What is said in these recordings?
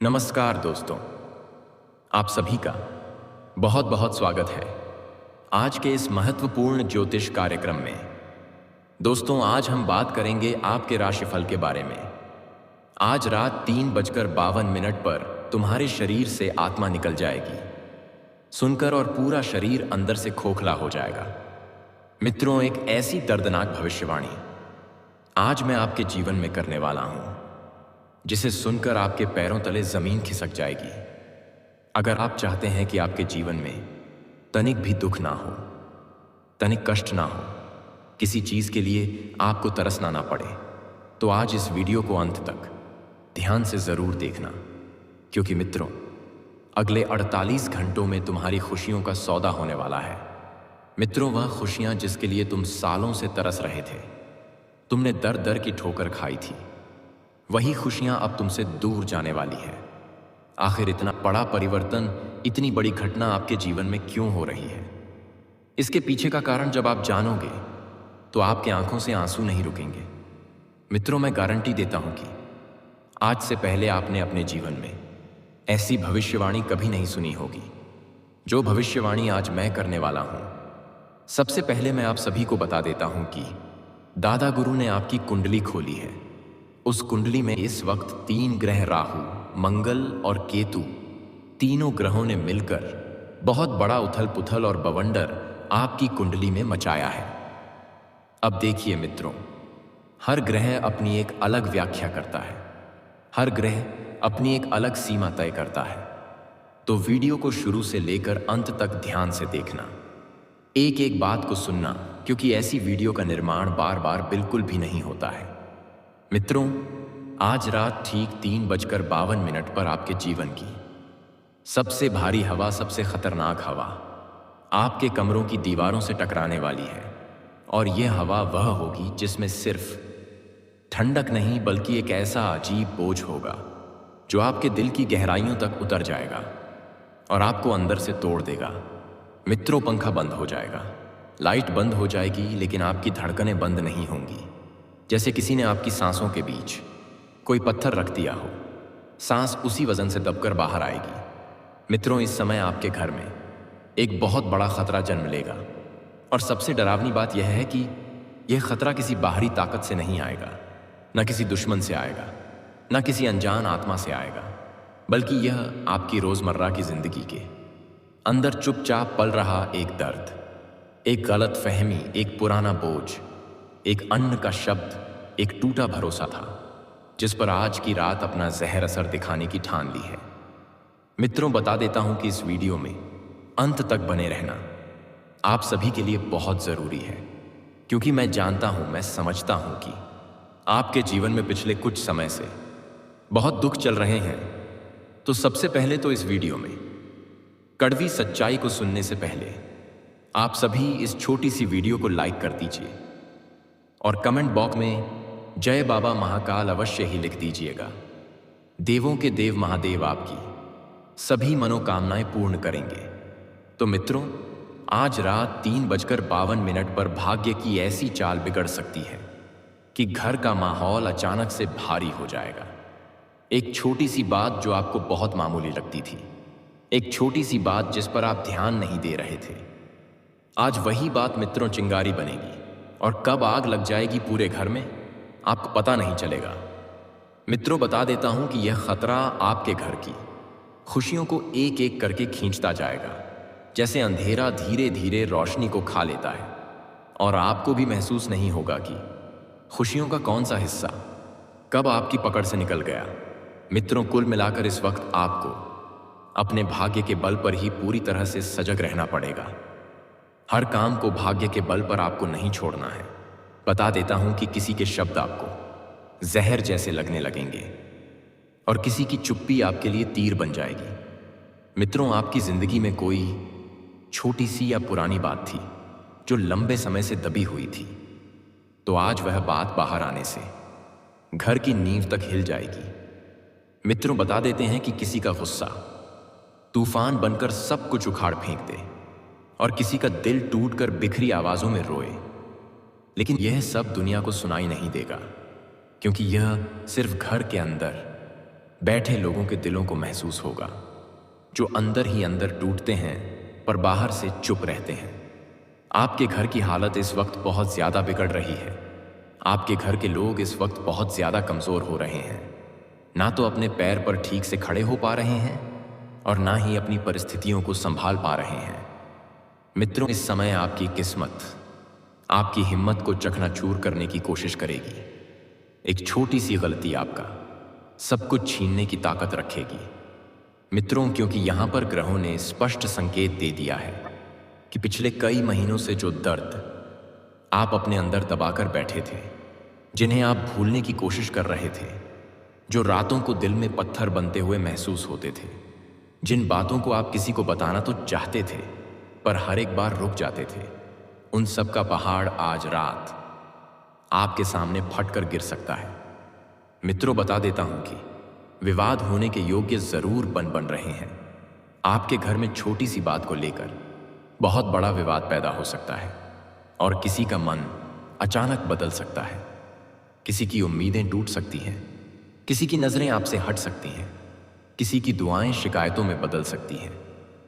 नमस्कार दोस्तों, आप सभी का बहुत बहुत स्वागत है आज के इस महत्वपूर्ण ज्योतिष कार्यक्रम में। दोस्तों, आज हम बात करेंगे आपके राशिफल के बारे में। आज रात 3:52 पर तुम्हारे शरीर से आत्मा निकल जाएगी, सुनकर और पूरा शरीर अंदर से खोखला हो जाएगा। मित्रों, एक ऐसी दर्दनाक भविष्यवाणी आज मैं आपके जीवन में करने वाला हूं, जिसे सुनकर आपके पैरों तले जमीन खिसक जाएगी। अगर आप चाहते हैं कि आपके जीवन में तनिक भी दुख ना हो, तनिक कष्ट ना हो, किसी चीज के लिए आपको तरसना ना पड़े, तो आज इस वीडियो को अंत तक ध्यान से जरूर देखना, क्योंकि मित्रों, अगले 48 घंटों में तुम्हारी खुशियों का सौदा होने वाला है। मित्रों, वह खुशियां जिसके लिए तुम सालों से तरस रहे थे, तुमने दर दर की ठोकर खाई थी, वही खुशियां अब तुमसे दूर जाने वाली है। आखिर इतना बड़ा परिवर्तन, इतनी बड़ी घटना आपके जीवन में क्यों हो रही है? इसके पीछे का कारण जब आप जानोगे तो आपके आंखों से आंसू नहीं रुकेंगे। मित्रों, मैं गारंटी देता हूं कि आज से पहले आपने अपने जीवन में ऐसी भविष्यवाणी कभी नहीं सुनी होगी, जो भविष्यवाणी आज मैं करने वाला हूं। सबसे पहले मैं आप सभी को बता देता हूं कि दादा गुरु ने आपकी कुंडली खोली है। उस कुंडली में इस वक्त 3 ग्रह राहु, मंगल और केतु, तीनों ग्रहों ने मिलकर बहुत बड़ा उथल पुथल और बवंडर आपकी कुंडली में मचाया है। अब देखिए मित्रों, हर ग्रह अपनी एक अलग व्याख्या करता है, हर ग्रह अपनी एक अलग सीमा तय करता है। तो वीडियो को शुरू से लेकर अंत तक ध्यान से देखना, एक एक बात को सुनना, क्योंकि ऐसी वीडियो का निर्माण बार बार बिल्कुल भी नहीं होता है। मित्रों, आज रात ठीक 3:52 पर आपके जीवन की सबसे भारी हवा, सबसे खतरनाक हवा आपके कमरों की दीवारों से टकराने वाली है। और यह हवा वह होगी जिसमें सिर्फ ठंडक नहीं, बल्कि एक ऐसा अजीब बोझ होगा जो आपके दिल की गहराइयों तक उतर जाएगा और आपको अंदर से तोड़ देगा। मित्रों, पंखा बंद हो जाएगा, लाइट बंद हो जाएगी, लेकिन आपकी धड़कनें बंद नहीं होंगी। जैसे किसी ने आपकी सांसों के बीच कोई पत्थर रख दिया हो, सांस उसी वजन से दबकर बाहर आएगी। मित्रों, इस समय आपके घर में एक बहुत बड़ा खतरा जन्म लेगा। और सबसे डरावनी बात यह है कि यह खतरा किसी बाहरी ताकत से नहीं आएगा, न किसी दुश्मन से आएगा, न किसी अनजान आत्मा से आएगा, बल्कि यह आपकी रोजमर्रा की जिंदगी के अंदर चुपचाप पल रहा एक दर्द, एक गलत फहमी, एक पुराना बोझ, एक अन्न का शब्द, एक टूटा भरोसा था, जिस पर आज की रात अपना जहर असर दिखाने की ठान ली है। मित्रों, बता देता हूं कि इस वीडियो में अंत तक बने रहना आप सभी के लिए बहुत जरूरी है, क्योंकि मैं जानता हूं, मैं समझता हूं कि आपके जीवन में पिछले कुछ समय से बहुत दुख चल रहे हैं। तो सबसे पहले तो इस वीडियो में कड़वी सच्चाई को सुनने से पहले आप सभी इस छोटी सी वीडियो को लाइक कर दीजिए और कमेंट बॉक्स में जय बाबा महाकाल अवश्य ही लिख दीजिएगा। देवों के देव महादेव आपकी सभी मनोकामनाएं पूर्ण करेंगे। तो मित्रों, आज रात 3:52 पर भाग्य की ऐसी चाल बिगड़ सकती है कि घर का माहौल अचानक से भारी हो जाएगा। एक छोटी सी बात जो आपको बहुत मामूली लगती थी, एक छोटी सी बात जिस पर आप ध्यान नहीं दे रहे थे, आज वही बात मित्रों चिंगारी बनेगी, और कब आग लग जाएगी पूरे घर में आपको पता नहीं चलेगा। मित्रों, बता देता हूं कि यह खतरा आपके घर की खुशियों को एक एक करके खींचता जाएगा, जैसे अंधेरा धीरे धीरे रोशनी को खा लेता है, और आपको भी महसूस नहीं होगा कि खुशियों का कौन सा हिस्सा कब आपकी पकड़ से निकल गया। मित्रों, कुल मिलाकर इस वक्त आपको अपने भाग्य के बल पर ही पूरी तरह से सजग रहना पड़ेगा। हर काम को भाग्य के बल पर आपको नहीं छोड़ना है। बता देता हूं कि किसी के शब्द आपको जहर जैसे लगने लगेंगे और किसी की चुप्पी आपके लिए तीर बन जाएगी। मित्रों, आपकी जिंदगी में कोई छोटी सी या पुरानी बात थी जो लंबे समय से दबी हुई थी, तो आज वह बात बाहर आने से घर की नींव तक हिल जाएगी। मित्रों, बता देते हैं कि किसी का गुस्सा तूफान बनकर सब कुछ उखाड़ फेंक दे और किसी का दिल टूटकर बिखरी आवाजों में रोए, लेकिन यह सब दुनिया को सुनाई नहीं देगा, क्योंकि यह सिर्फ घर के अंदर बैठे लोगों के दिलों को महसूस होगा, जो अंदर ही अंदर टूटते हैं पर बाहर से चुप रहते हैं। आपके घर की हालत इस वक्त बहुत ज़्यादा बिगड़ रही है। आपके घर के लोग इस वक्त बहुत ज़्यादा कमज़ोर हो रहे हैं। ना तो अपने पैर पर ठीक से खड़े हो पा रहे हैं और ना ही अपनी परिस्थितियों को संभाल पा रहे हैं। मित्रों, इस समय आपकी किस्मत आपकी हिम्मत को चकनाचूर करने की कोशिश करेगी। एक छोटी सी गलती आपका सब कुछ छीनने की ताकत रखेगी। मित्रों, क्योंकि यहां पर ग्रहों ने स्पष्ट संकेत दे दिया है कि पिछले कई महीनों से जो दर्द आप अपने अंदर दबाकर बैठे थे, जिन्हें आप भूलने की कोशिश कर रहे थे, जो रातों को दिल में पत्थर बनते हुए महसूस होते थे, जिन बातों को आप किसी को बताना तो चाहते थे पर हर एक बार रुक जाते थे, उन सब का पहाड़ आज रात आपके सामने फटकर गिर सकता है। मित्रों, बता देता हूं कि विवाद होने के योग्य जरूर बन रहे हैं। आपके घर में छोटी सी बात को लेकर बहुत बड़ा विवाद पैदा हो सकता है और किसी का मन अचानक बदल सकता है। किसी की उम्मीदें टूट सकती हैं, किसी की नजरें आपसे हट सकती हैं, किसी की दुआएं शिकायतों में बदल सकती हैं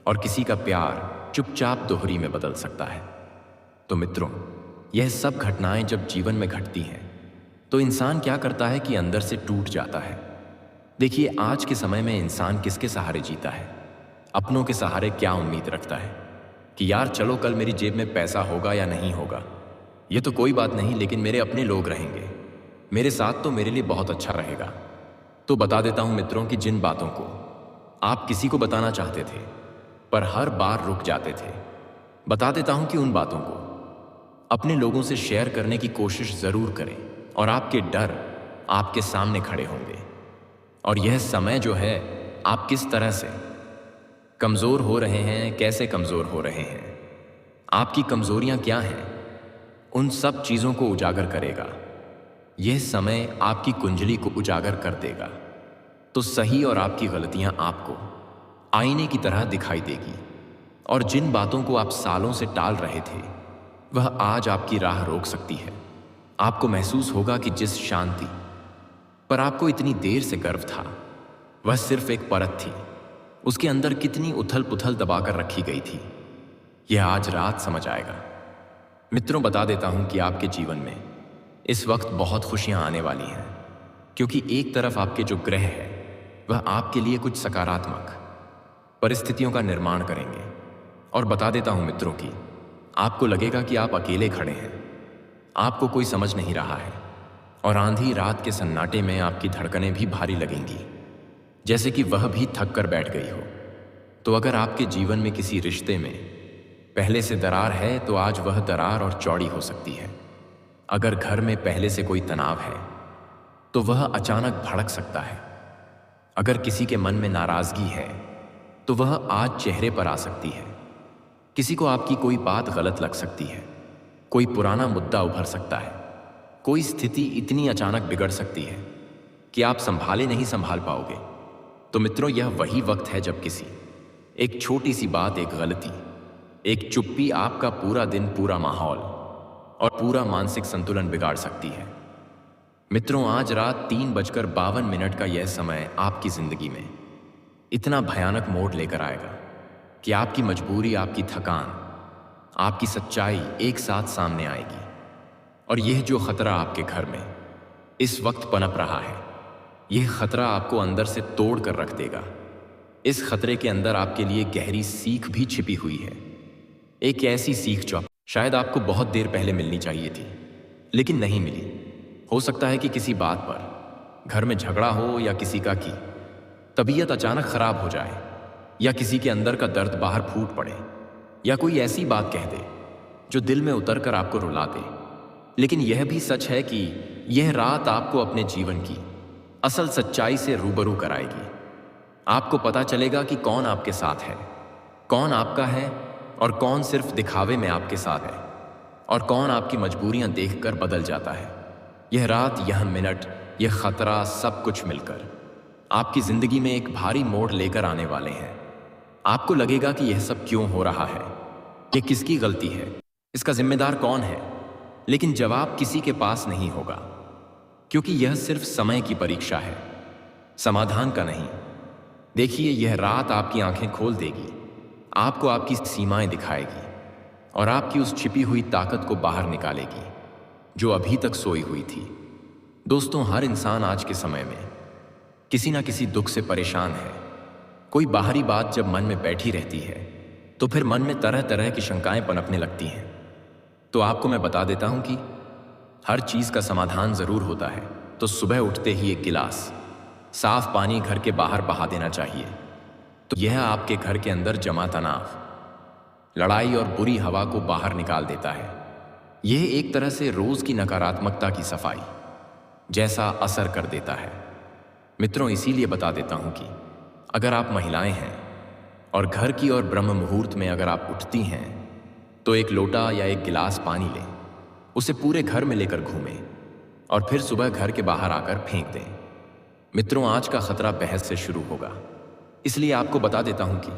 और किसी का प्यार चुपचाप दोहरी में बदल सकता है। तो मित्रों, यह सब घटनाएं जब जीवन में घटती हैं तो इंसान क्या करता है कि अंदर से टूट जाता है। देखिए, आज के समय में इंसान किसके सहारे जीता है? अपनों के सहारे क्या उम्मीद रखता है कि यार चलो कल मेरी जेब में पैसा होगा या नहीं होगा, ये तो कोई बात नहीं, लेकिन मेरे अपने लोग रहेंगे, मेरे साथ तो मेरे लिए बहुत अच्छा रहेगा। तो बता देता हूं मित्रों कि जिन बातों को आप किसी को बताना चाहते थे पर हर बार रुक जाते थे, बता देता हूं कि उन बातों को अपने लोगों से शेयर करने की कोशिश जरूर करें और आपके डर आपके सामने खड़े होंगे। और यह समय जो है, आप किस तरह से कमजोर हो रहे हैं, कैसे कमजोर हो रहे हैं, आपकी कमजोरियां क्या हैं, उन सब चीजों को उजागर करेगा। यह समय आपकी कुंडली को उजागर कर देगा तो सही और आपकी गलतियां आपको आईने की तरह दिखाई देगी। और जिन बातों को आप सालों से टाल रहे थे, वह आज आपकी राह रोक सकती है। आपको महसूस होगा कि जिस शांति पर आपको इतनी देर से गर्व था, वह सिर्फ एक परत थी। उसके अंदर कितनी उथल पुथल दबाकर रखी गई थी, यह आज रात समझ आएगा। मित्रों, बता देता हूं कि आपके जीवन में इस वक्त बहुत खुशियां आने वाली हैं, क्योंकि एक तरफ आपके जो ग्रह है वह आपके लिए कुछ सकारात्मक परिस्थितियों का निर्माण करेंगे। और बता देता हूं मित्रों कि आपको लगेगा कि आप अकेले खड़े हैं, आपको कोई समझ नहीं रहा है और आंधी रात के सन्नाटे में आपकी धड़कनें भी भारी लगेंगी, जैसे कि वह भी थक कर बैठ गई हो। तो अगर आपके जीवन में किसी रिश्ते में पहले से दरार है तो आज वह दरार और चौड़ी हो सकती है। अगर घर में पहले से कोई तनाव है तो वह अचानक भड़क सकता है। अगर किसी के मन में नाराजगी है तो वह आज चेहरे पर आ सकती है। किसी को आपकी कोई बात गलत लग सकती है, कोई पुराना मुद्दा उभर सकता है, कोई स्थिति इतनी अचानक बिगड़ सकती है कि आप संभाले नहीं संभाल पाओगे। तो मित्रों, यह वही वक्त है जब किसी एक छोटी सी बात, एक गलती, एक चुप्पी आपका पूरा दिन, पूरा माहौल और पूरा मानसिक संतुलन बिगाड़ सकती है। मित्रों, आज रात 3:52 का यह समय आपकी जिंदगी में इतना भयानक मोड़ लेकर आएगा कि आपकी मजबूरी, आपकी थकान, आपकी सच्चाई एक साथ सामने आएगी। और यह जो खतरा आपके घर में इस वक्त पनप रहा है, यह खतरा आपको अंदर से तोड़ कर रख देगा। इस खतरे के अंदर आपके लिए गहरी सीख भी छिपी हुई है, एक ऐसी सीख जो शायद आपको बहुत देर पहले मिलनी चाहिए थी लेकिन नहीं मिली। हो सकता है कि किसी बात पर घर में झगड़ा हो, या किसी का की तबीयत अचानक खराब हो जाए, या किसी के अंदर का दर्द बाहर फूट पड़े, या कोई ऐसी बात कह दे जो दिल में उतर कर आपको रुला दे। लेकिन यह भी सच है कि यह रात आपको अपने जीवन की असल सच्चाई से रूबरू कराएगी। आपको पता चलेगा कि कौन आपके साथ है, कौन आपका है और कौन सिर्फ दिखावे में आपके साथ है, और कौन आपकी मजबूरियां देखकर बदल जाता है। यह रात, यह मिनट, यह खतरा, सब कुछ मिलकर आपकी जिंदगी में एक भारी मोड़ लेकर आने वाले हैं। आपको लगेगा कि यह सब क्यों हो रहा है, यह किसकी गलती है, इसका जिम्मेदार कौन है। लेकिन जवाब किसी के पास नहीं होगा, क्योंकि यह सिर्फ समय की परीक्षा है। समाधान का नहीं। देखिए, यह रात आपकी आंखें खोल देगी, आपको आपकी सीमाएं दिखाएगी और आपकी उस छिपी हुई ताकत को बाहर निकालेगी जो अभी तक सोई हुई थी। दोस्तों, हर इंसान आज के समय में किसी ना किसी दुख से परेशान है। कोई बाहरी बात जब मन में बैठी रहती है तो फिर मन में तरह तरह की शंकाएं पनपने लगती हैं। तो आपको मैं बता देता हूं कि हर चीज का समाधान जरूर होता है। तो सुबह उठते ही एक गिलास साफ पानी घर के बाहर बहा देना चाहिए। तो यह आपके घर के अंदर जमा तनाव, लड़ाई और बुरी हवा को बाहर निकाल देता है। यह एक तरह से रोज की नकारात्मकता की सफाई जैसा असर कर देता है। मित्रों, इसीलिए बता देता हूं कि अगर आप महिलाएं हैं और घर की और ब्रह्म मुहूर्त में अगर आप उठती हैं तो एक लोटा या एक गिलास पानी लें, उसे पूरे घर में लेकर घूमें और फिर सुबह घर के बाहर आकर फेंक दें। मित्रों, आज का खतरा बहस से शुरू होगा, इसलिए आपको बता देता हूं कि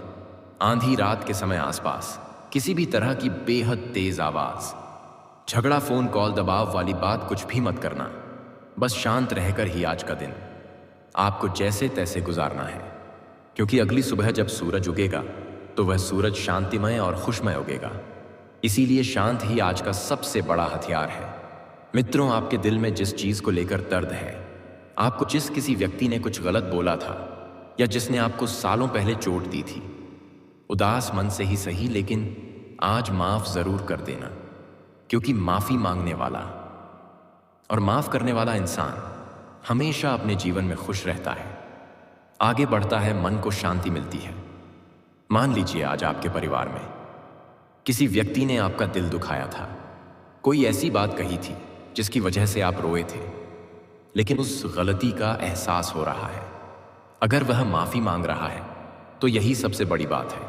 आंधी रात के समय आसपास किसी भी तरह की बेहद तेज आवाज, झगड़ा, फोन कॉल, दबाव वाली बात कुछ भी मत करना। बस शांत रहकर ही आज का दिन आपको जैसे तैसे गुजारना है, क्योंकि अगली सुबह जब सूरज उगेगा तो वह सूरज शांतिमय और खुशमय उगेगा। इसीलिए शांत ही आज का सबसे बड़ा हथियार है। मित्रों, आपके दिल में जिस चीज को लेकर दर्द है, आपको जिस किसी व्यक्ति ने कुछ गलत बोला था या जिसने आपको सालों पहले चोट दी थी, उदास मन से ही सही लेकिन आज माफ जरूर कर देना, क्योंकि माफी मांगने वाला और माफ करने वाला इंसान हमेशा अपने जीवन में खुश रहता है, आगे बढ़ता है, मन को शांति मिलती है। मान लीजिए आज आपके परिवार में किसी व्यक्ति ने आपका दिल दुखाया था, कोई ऐसी बात कही थी जिसकी वजह से आप रोए थे, लेकिन उस गलती का एहसास हो रहा है। अगर वह माफी मांग रहा है तो यही सबसे बड़ी बात है।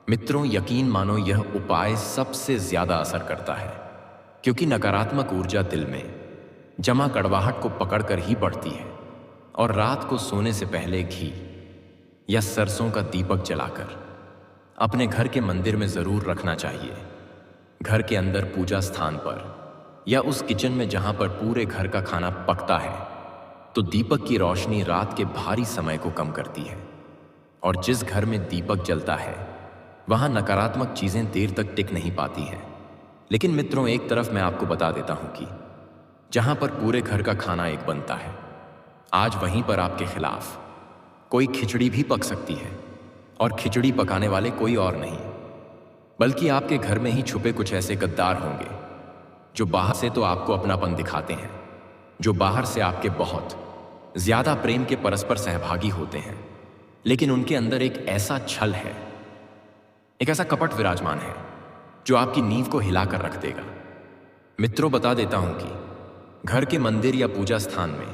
मित्रों, यकीन मानो यह उपाय सबसे ज्यादा असर करता है, क्योंकि नकारात्मक ऊर्जा दिल में जमा कड़वाहट को पकड़कर ही बढ़ती है। और रात को सोने से पहले घी या सरसों का दीपक जलाकर अपने घर के मंदिर में जरूर रखना चाहिए। घर के अंदर पूजा स्थान पर या उस किचन में जहां पर पूरे घर का खाना पकता है, तो दीपक की रोशनी रात के भारी समय को कम करती है। और जिस घर में दीपक जलता है वहां नकारात्मक चीजें देर तक टिक नहीं पाती हैं। लेकिन मित्रों, एक तरफ मैं आपको बता देता हूं कि जहां पर पूरे घर का खाना एक बनता है, आज वहीं पर आपके खिलाफ कोई खिचड़ी भी पक सकती है। और खिचड़ी पकाने वाले कोई और नहीं बल्कि आपके घर में ही छुपे कुछ ऐसे गद्दार होंगे जो बाहर से तो आपको अपनापन दिखाते हैं, जो बाहर से आपके बहुत ज्यादा प्रेम के परस्पर सहभागी होते हैं, लेकिन उनके अंदर एक ऐसा छल है, एक ऐसा कपट विराजमान है जो आपकी नींव को हिलाकर रख देगा। मित्रों, बता देता हूं कि घर के मंदिर या पूजा स्थान में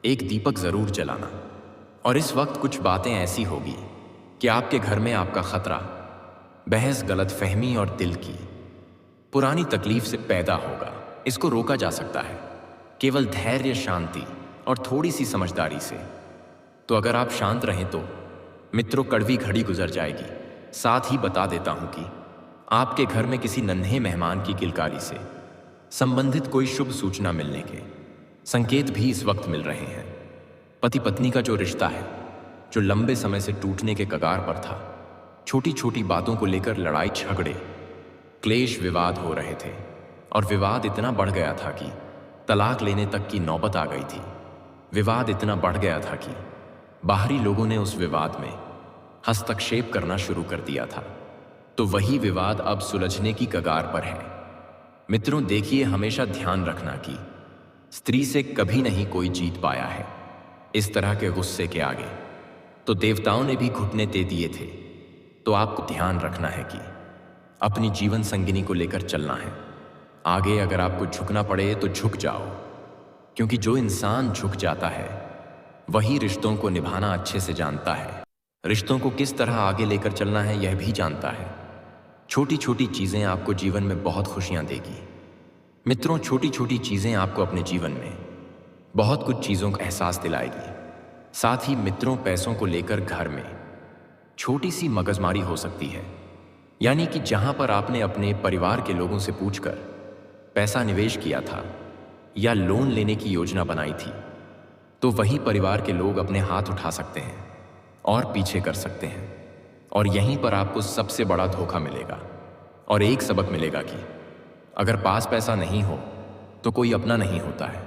एक दीपक जरूर जलाना। और इस वक्त कुछ बातें ऐसी होगी कि आपके घर में आपका खतरा, बहस, गलतफहमी और दिल की पुरानी तकलीफ से पैदा होगा। इसको रोका जा सकता है केवल धैर्य, शांति और थोड़ी सी समझदारी से। तो अगर आप शांत रहें तो मित्रों, कड़वी घड़ी गुजर जाएगी। साथ ही बता देता हूं कि आपके घर में किसी नन्हे मेहमान की किलकारी से संबंधित कोई शुभ सूचना मिलने के संकेत भी इस वक्त मिल रहे हैं। पति पत्नी का जो रिश्ता है, जो लंबे समय से टूटने के कगार पर था, छोटी छोटी बातों को लेकर लड़ाई झगड़े, क्लेश, विवाद हो रहे थे और विवाद इतना बढ़ गया था कि तलाक लेने तक की नौबत आ गई थी। विवाद इतना बढ़ गया था कि बाहरी लोगों ने उस विवाद में हस्तक्षेप करना शुरू कर दिया था। तो वही विवाद अब सुलझने की कगार पर है। मित्रों, देखिए, हमेशा ध्यान रखना कि स्त्री से कभी नहीं कोई जीत पाया है इस तरह के गुस्से के आगे। तो देवताओं ने भी घुटने दे दिए थे। तो आपको ध्यान रखना है कि अपनी जीवन संगिनी को लेकर चलना है। आगे अगर आपको झुकना पड़े तो झुक जाओ, क्योंकि जो इंसान झुक जाता है वही रिश्तों को निभाना अच्छे से जानता है, रिश्तों को किस तरह आगे लेकर चलना है यह भी जानता है। छोटी छोटी चीजें आपको जीवन में बहुत खुशियां देगी। मित्रों, छोटी छोटी चीजें आपको अपने जीवन में बहुत कुछ चीजों का एहसास दिलाएगी। साथ ही मित्रों, पैसों को लेकर घर में छोटी सी मगजमारी हो सकती है, यानी कि जहां पर आपने अपने परिवार के लोगों से पूछकर पैसा निवेश किया था या लोन लेने की योजना बनाई थी, तो वही परिवार के लोग अपने हाथ उठा सकते हैं और पीछे कर सकते हैं। और यहीं पर आपको सबसे बड़ा धोखा मिलेगा और एक सबक मिलेगा कि अगर पास पैसा नहीं हो तो कोई अपना नहीं होता है।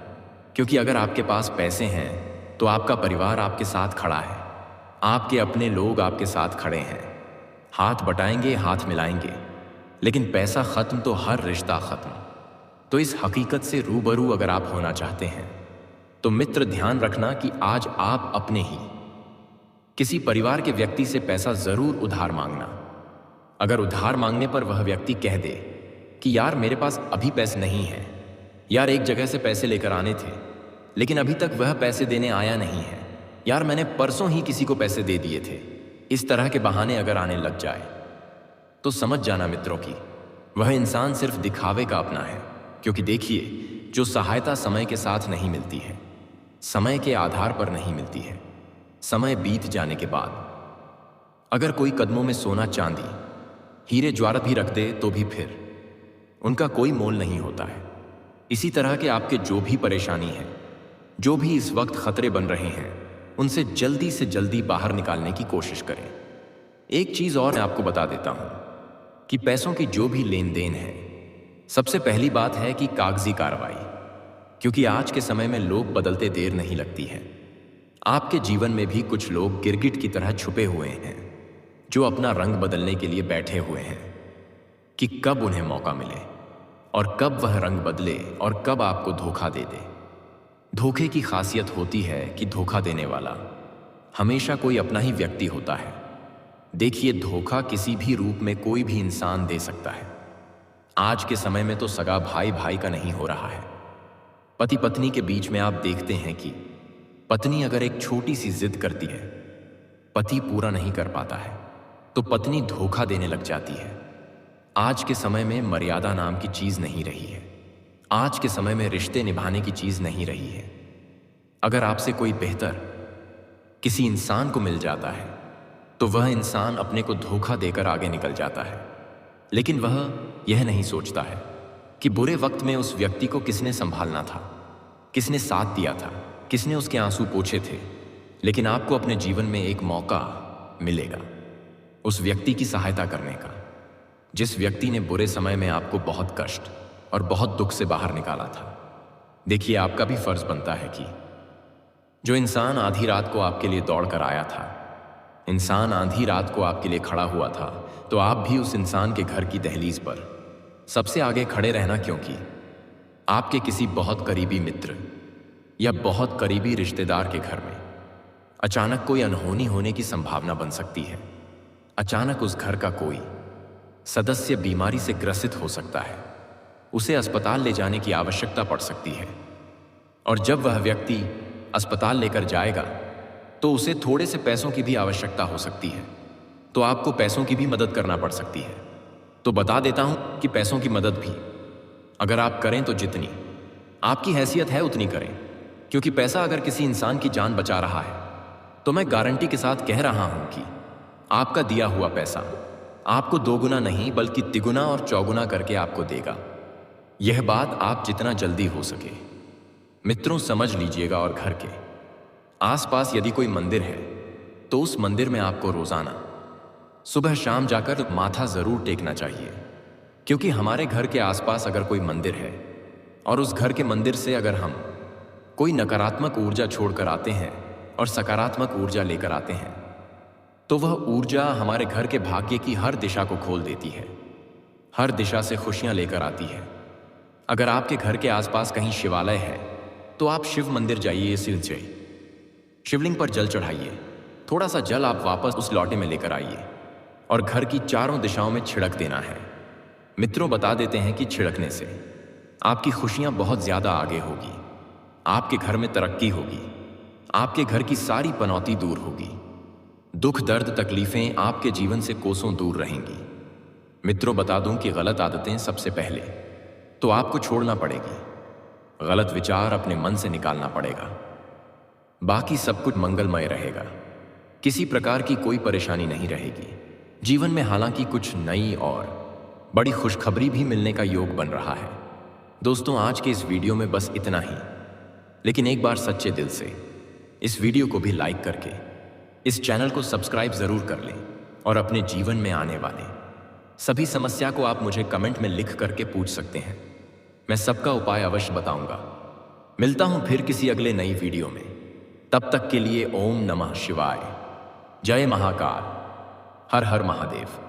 क्योंकि अगर आपके पास पैसे हैं तो आपका परिवार आपके साथ खड़ा है, आपके अपने लोग आपके साथ खड़े हैं, हाथ बटाएंगे, हाथ मिलाएंगे। लेकिन पैसा खत्म तो हर रिश्ता खत्म। तो इस हकीकत से रूबरू अगर आप होना चाहते हैं तो मित्र ध्यान रखना कि आज आप अपने ही किसी परिवार के व्यक्ति से पैसा जरूर उधार मांगना। अगर उधार मांगने पर वह व्यक्ति कह दे कि यार मेरे पास अभी पैसे नहीं हैं, यार एक जगह से पैसे लेकर आने थे लेकिन अभी तक वह पैसे देने आया नहीं है, यार मैंने परसों ही किसी को पैसे दे दिए थे, इस तरह के बहाने अगर आने लग जाए तो समझ जाना मित्रों की वह इंसान सिर्फ दिखावे का अपना है। क्योंकि देखिए, जो सहायता समय के साथ नहीं मिलती है, समय के आधार पर नहीं मिलती है, समय बीत जाने के बाद अगर कोई कदमों में सोना चांदी हीरे जवाहरात भी रख दे तो भी फिर उनका कोई मोल नहीं होता है। इसी तरह के आपके जो भी परेशानी है, जो भी इस वक्त खतरे बन रहे हैं, उनसे जल्दी से जल्दी बाहर निकालने की कोशिश करें। एक चीज और मैं आपको बता देता हूं कि पैसों की जो भी लेन देन है, सबसे पहली बात है कि कागजी कार्रवाई। क्योंकि आज के समय में लोग बदलते देर नहीं लगती है। आपके जीवन में भी कुछ लोग गिरगिट की तरह छुपे हुए हैं जो अपना रंग बदलने के लिए बैठे हुए हैं कि कब उन्हें मौका मिले और कब वह रंग बदले और कब आपको धोखा दे दे। धोखे की खासियत होती है कि धोखा देने वाला हमेशा कोई अपना ही व्यक्ति होता है। देखिए, धोखा किसी भी रूप में कोई भी इंसान दे सकता है। आज के समय में तो सगा भाई भाई का नहीं हो रहा है। पति पत्नी के बीच में आप देखते हैं कि पत्नी अगर एक छोटी सी जिद करती है, पति पूरा नहीं कर पाता है तो पत्नी धोखा देने लग जाती है। आज के समय में मर्यादा नाम की चीज नहीं रही है। आज के समय में रिश्ते निभाने की चीज नहीं रही है। अगर आपसे कोई बेहतर किसी इंसान को मिल जाता है तो वह इंसान अपने को धोखा देकर आगे निकल जाता है। लेकिन वह यह नहीं सोचता है कि बुरे वक्त में उस व्यक्ति को किसने संभालना था, किसने साथ दिया था, किसने उसके आंसू पोंछे थे। लेकिन आपको अपने जीवन में एक मौका मिलेगा उस व्यक्ति की सहायता करने का, जिस व्यक्ति ने बुरे समय में आपको बहुत कष्ट और बहुत दुख से बाहर निकाला था। देखिए, आपका भी फर्ज बनता है कि जो इंसान आधी रात को आपके लिए दौड़ कर आया था, इंसान आधी रात को आपके लिए खड़ा हुआ था, तो आप भी उस इंसान के घर की दहलीज पर सबसे आगे खड़े रहना। क्योंकि आपके किसी बहुत करीबी मित्र या बहुत करीबी रिश्तेदार के घर में अचानक कोई अनहोनी होने की संभावना बन सकती है। अचानक उस घर का कोई सदस्य बीमारी से ग्रसित हो सकता है, उसे अस्पताल ले जाने की आवश्यकता पड़ सकती है। और जब वह व्यक्ति अस्पताल लेकर जाएगा तो उसे थोड़े से पैसों की भी आवश्यकता हो सकती है, तो आपको पैसों की भी मदद करना पड़ सकती है। तो बता देता हूं कि पैसों की मदद भी अगर आप करें तो जितनी आपकी हैसियत है उतनी करें। क्योंकि पैसा अगर किसी इंसान की जान बचा रहा है तो मैं गारंटी के साथ कह रहा हूं कि आपका दिया हुआ पैसा आपको दोगुना नहीं बल्कि तिगुना और चौगुना करके आपको देगा। यह बात आप जितना जल्दी हो सके मित्रों समझ लीजिएगा। और घर के आसपास यदि कोई मंदिर है तो उस मंदिर में आपको रोजाना सुबह शाम जाकर माथा जरूर टेकना चाहिए। क्योंकि हमारे घर के आसपास अगर कोई मंदिर है और उस घर के मंदिर से अगर हम कोई नकारात्मक ऊर्जा छोड़कर आते हैं और सकारात्मक ऊर्जा लेकर आते हैं तो वह ऊर्जा हमारे घर के भाग्य की हर दिशा को खोल देती है, हर दिशा से खुशियां लेकर आती है। अगर आपके घर के आसपास कहीं शिवालय है तो आप शिव मंदिर जाइए, शिवलिंग पर जल चढ़ाइए। थोड़ा सा जल आप वापस उस लौटे में लेकर आइए और घर की चारों दिशाओं में छिड़क देना है। मित्रों बता देते हैं कि छिड़कने से आपकी खुशियां बहुत ज्यादा आगे होगी, आपके घर में तरक्की होगी, आपके घर की सारी पनौती दूर होगी, दुख दर्द तकलीफें आपके जीवन से कोसों दूर रहेंगी। मित्रों बता दूं कि गलत आदतें सबसे पहले तो आपको छोड़ना पड़ेगी, गलत विचार अपने मन से निकालना पड़ेगा, बाकी सब कुछ मंगलमय रहेगा। किसी प्रकार की कोई परेशानी नहीं रहेगी जीवन में। हालांकि कुछ नई और बड़ी खुशखबरी भी मिलने का योग बन रहा है। दोस्तों आज के इस वीडियो में बस इतना ही, लेकिन एक बार सच्चे दिल से इस वीडियो को भी लाइक करके इस चैनल को सब्सक्राइब जरूर कर लें और अपने जीवन में आने वाले सभी समस्या को आप मुझे कमेंट में लिख करके पूछ सकते हैं। मैं सबका उपाय अवश्य बताऊंगा। मिलता हूं फिर किसी अगले नई वीडियो में। तब तक के लिए ओम नमः शिवाय। जय महाकाल। हर हर महादेव।